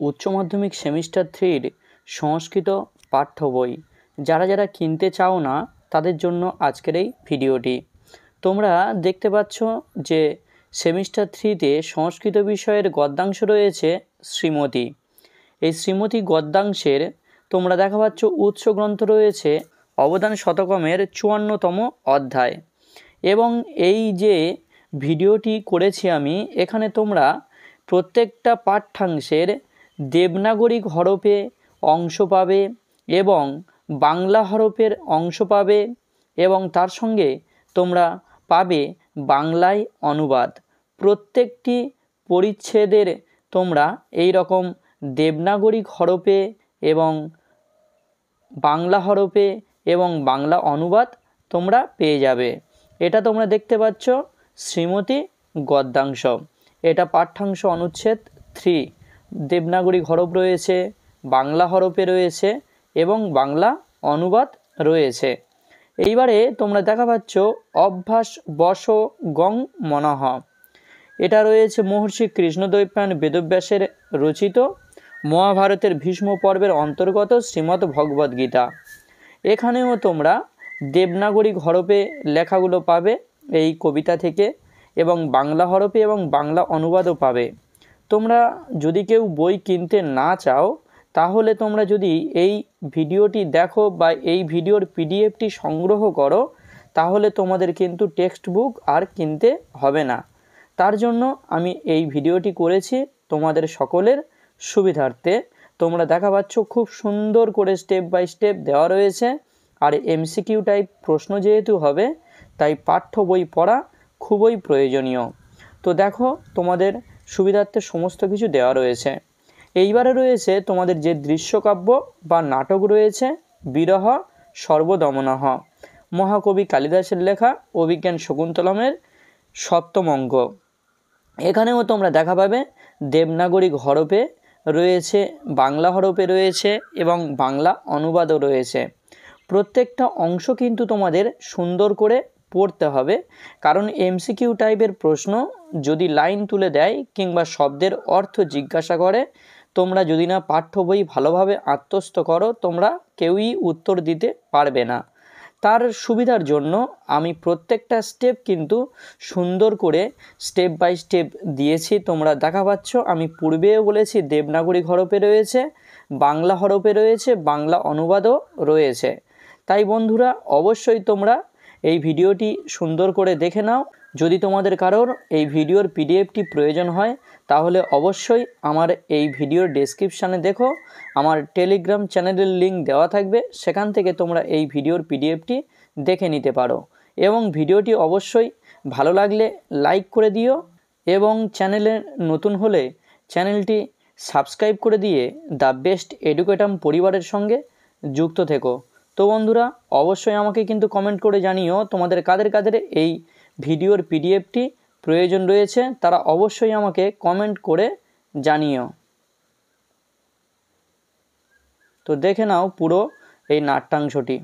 উচ্চ মাধ্যমিক সেমিস্টার 3-র সংস্কৃত পাঠ্য বই যারা যারা কিনতে চাও না তাদের জন্য আজকের এই ভিডিওটি। তোমরা দেখতে পাচ্ছ যে সেমিস্টার 3-তে সংস্কৃত বিষয়ের গদ্যাংশ রয়েছে শ্রীমতী। এই শ্রীমতী গদ্যাংশের তোমরা দেখা পাচ্ছ উৎস গ্রন্থ রয়েছে অবদান শতকমের 54তম অধ্যায়। এবং এই যে ভিডিওটি করেছি আমি, এখানে তোমরা প্রত্যেকটা পাঠ্যাংশের দেবনাগরিক হরফে অংশ পাবে এবং বাংলা হরফের অংশ পাবে এবং তার সঙ্গে তোমরা পাবে বাংলায় অনুবাদ। প্রত্যেকটি পরিচ্ছেদের তোমরা এই রকম দেবনাগরিক হরফে এবং বাংলা হরফে এবং বাংলা অনুবাদ তোমরা পেয়ে যাবে। এটা তোমরা দেখতে পাচ্ছ শ্রীমতী গদ্যাংশ। এটা পাঠ্যাংশ অনুচ্ছেদ 3, দেবনাগরিক হরফ রয়েছে, বাংলা হরফে রয়েছে এবং বাংলা অনুবাদ রয়েছে। এইবারে তোমরা দেখা পাচ্ছ অভ্যাস বশ গং মনঃ। এটা রয়েছে মহর্ষি কৃষ্ণদ্বৈপায়ন বেদব্যাসের রচিত মহাভারতের ভীষ্ম পর্বের অন্তর্গত শ্রীমদ্ ভগবদ্গীতা। এখানেও তোমরা দেবনাগরিক হরফে লেখাগুলো পাবে এই কবিতা থেকে এবং বাংলা হরফে এবং বাংলা অনুবাদও পাবে। তোমরা যদি কেউ বই কিনতে না চাও তাহলে তোমরা যদি এই ভিডিওটি দেখো বা এই ভিডিওর পিডিএফটি সংগ্রহ করো তাহলে তোমাদের কিন্তু টেক্সট বুক আর কিনতে হবে না। তার জন্য আমি এই ভিডিওটি করেছি তোমাদের সকলের সুবিধার্থে। তোমরা দেখা পাচ্ছ খুব সুন্দর করে স্টেপ বাই স্টেপ দেওয়া রয়েছে। আর এমসিকিউ টাইপ প্রশ্ন যেহেতু হবে তাই পাঠ্য বই পড়া খুবই প্রয়োজনীয়। তো দেখো তোমাদের সুবিধার্থে সমস্ত কিছু দেওয়া রয়েছে। এইবারে রয়েছে তোমাদের যে দৃশ্যকাব্য বা নাটক রয়েছে বিরহ সর্বদমনঃ, মহাকবি কালিদাসের লেখা অভিজ্ঞান শকুন্তলমের 7ম অঙ্ক। এখানেও তোমরা দেখা পাবে দেবনাগরিক হরফে রয়েছে, বাংলা হরফে রয়েছে এবং বাংলা অনুবাদও রয়েছে। প্রত্যেকটা অংশ কিন্তু তোমাদের সুন্দর করে পড়তে হবে, কারণ এমসিকিউ টাইপের প্রশ্ন যদি লাইন তুলে দেয় কিংবা শব্দের অর্থ জিজ্ঞাসা করে, তোমরা যদি না পাঠ্য বই ভালোভাবে আত্মস্থ করো তোমরা কেউই উত্তর দিতে পারবে না। তার সুবিধার জন্য আমি প্রত্যেকটা স্টেপ কিন্তু সুন্দর করে স্টেপ বাই স্টেপ দিয়েছি। তোমরা দেখা পাচ্ছ আমি পূর্বেও বলেছি দেবনাগরিক হরফে রয়েছে, বাংলা হরফে রয়েছে, বাংলা অনুবাদও রয়েছে। তাই বন্ধুরা অবশ্যই তোমরা এই ভিডিওটি সুন্দর করে দেখে নাও। যদি তোমাদের কারোর এই ভিডিওর পিডিএফটি প্রয়োজন হয় তাহলে অবশ্যই আমার এই ভিডিওর ডেসক্রিপশানে দেখো, আমার টেলিগ্রাম চ্যানেলের লিঙ্ক দেওয়া থাকবে, সেখান থেকে তোমরা এই ভিডিওর পিডিএফটি দেখে নিতে পারো। এবং ভিডিওটি অবশ্যই ভালো লাগলে লাইক করে দিও এবং চ্যানেলে নতুন হলে চ্যানেলটি সাবস্ক্রাইব করে দিয়ে দ্য বেস্ট এডুকেটাম পরিবারের সঙ্গে যুক্ত থেকো। তো বন্ধুরা অবশ্যই আমাকে কিন্তু কমেন্ট করে জানিও তোমাদের কাদের কাদের এই ভিডিওর পিডিএফটি প্রয়োজন রয়েছে, তারা অবশ্যই আমাকে কমেন্ট করে জানিও। তো দেখে নাও পুরো এই নাট্যাংশটি।